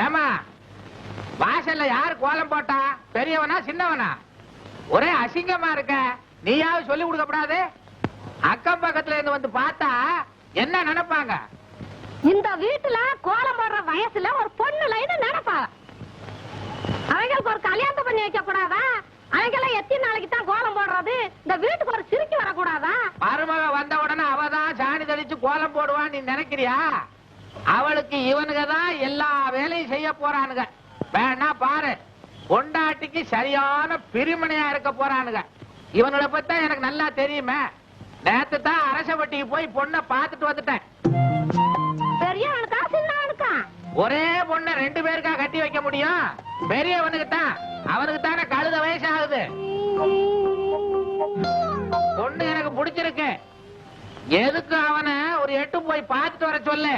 ஏமா வாசல்ல யாரு கோலம் போட்டா? பெரியவனா சின்னவனா? ஒரே அசிங்கமா இருக்க. நீயாவது சொல்லி கொடுக்கப்படாது? அக்கம் பக்கத்துல இருந்து வந்து பார்த்தா என்ன நினைப்பாங்க? இந்த வீட்டுல கோலம் போடுற வயசுல ஒரு பொண்ணு லைன்னு நினைப்பாங்க. அவங்களுக்கு ஒரு கல்யாணம் பண்ணி வைக்க கூடாதா? அவங்கெல்லாம் எத்தனை நாளைக்கு தான் கோலம் போடுறது? இந்த வீட்டுக்கு ஒரு சிரிக்கி வரக்கூடாதா? மருமக வந்த உடனே அவதான் சாணி தெளிச்சு கோலம் போடுவான்னு நீ நினைக்கிறியா? அவளுக்கு இவனுங்க தான் எல்லா வேலையும் செய்ய போறானுங்க. வேணா பாரு, பொண்டாட்டிக்கு சரியான பிரிமனையா இருக்க போறானுங்க. இவனுங்களை பத்தி எனக்கு நல்லா தெரியுமே. நேத்து தான் அரசவட்டிக்கு போய் பொண்ணை பார்த்துட்டு வந்துட்டேன். பெரியவனுக்கா சின்னவனுக்கா? ஒரே பொண்ணை 2 பேருக்கா கட்டி வைக்க முடியும்? பெரியவனுக்கு தான். அவனுக்கு தானே கழுத வயசு ஆகுது. பொண்ணு எனக்கு பிடிச்சிருக்கு. எதுக்கு அவனை ஒரு 8 போய் பார்த்துட்டு வர சொல்லு.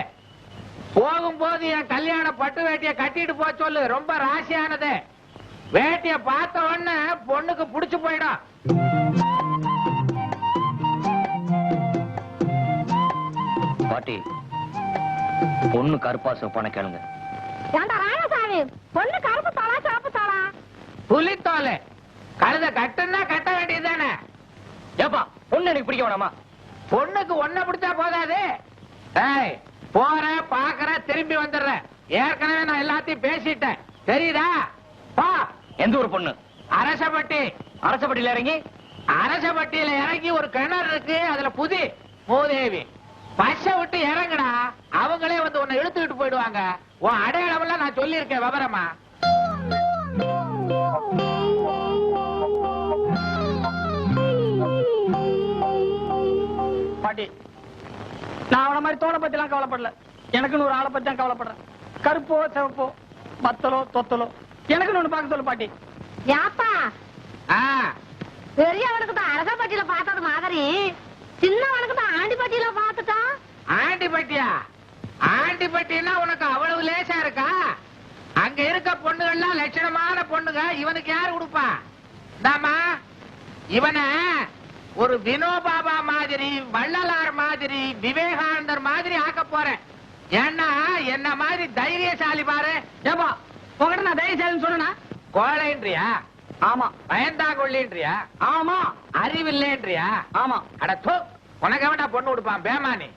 போகும்போது என் கல்யாண பட்டு வேட்டிய கட்டிட்டு போக சொல்லு. ரொம்ப ராசியானது. வேட்டிய பார்த்த உடனே பொண்ணுக்கு பிடிச்சு போயிடும். பாட்டி, பொண்ணு கருப்பா சிவப்பான கேளுங்க. ஏண்டா ராயசாமி, பொண்ணு கருப்பு தோளா சிவப்பு தோளா? புலித்தோலை. கழுத கட்டுன்னா கட்ட வேண்டியதுதானே? ஏப்பா, பொண்ணு எனக்கு பிடிக்க வேணாமா? பொண்ணுக்கு ஒன்ன பிடிச்சா போதாது. ஏய், போற பாக்குற திரும்பி வந்துடுற. ஏற்கனவே நான் எல்லாத்தையும் பேசிட்டேன், தெரியுதா? பா. எந்த ஒரு பொண்ணு? அரசப்பட்டி. அரசப்பட்டியில இறங்கி? அரசப்பட்டியில இறங்கி ஒரு கிணறு இருக்கு, அதுல புதி மூதேவி. பச்ச விட்டு இறங்குடா, அவங்களே வந்து உன்னை இழுத்துக்கிட்டு போயிடுவாங்க. உன் அடையாளம் எல்லாம் நான் சொல்லி இருக்கேன் விவரமா. பாட்டி, நான் அவன மாதிரி தோலை பத்தி எல்லாம் கவலைப்படல. எனக்குன்னு ஒரு ஆளை பத்தி தான் கவலைப்படுறேன். கருப்போ சிவப்போ மத்தலோ தொத்தலோ எனக்குன்னு ஒண்ணு பார்க்க சொல்லு பாட்டி. யாப்பா, பெரியவனுக்கு தான் அரசப்பட்டியில பார்த்தது மாதிரி சின்னவனுக்கு தான் ஆண்டிப்பட்டியில பார்த்துட்டான். ஆண்டிப்பட்டியா? ஆண்டிப்பட்டினா உனக்கு அவ்வளவு லேசா இருக்கா? அங்க இருக்க பொண்ணுகள்லாம் லட்சணமான பொண்ணுங்க. இவனுக்கு யாரு கொடுப்பா? தாமா, இவனை ஒரு வினோபாபா மாதிரி, வள்ளலார் மாதிரி, விவேகானந்தர் மாதிரி ஆக்க போறேன். ஏன்னா என்ன மாதிரி தைரியசாலி பாரு. ஏப்பா, உங்ககிட்ட நான் தைரியசாலின்னு சொன்னா? கோழைன்றியா? ஆமா. பயந்தா கொள்ளின்றியா? ஆமா. அறிவில்லைன்றியா? ஆமா. அட தோ, உனக்கு வேண்டா பொண்ணு கொடுப்பான் பேமானி.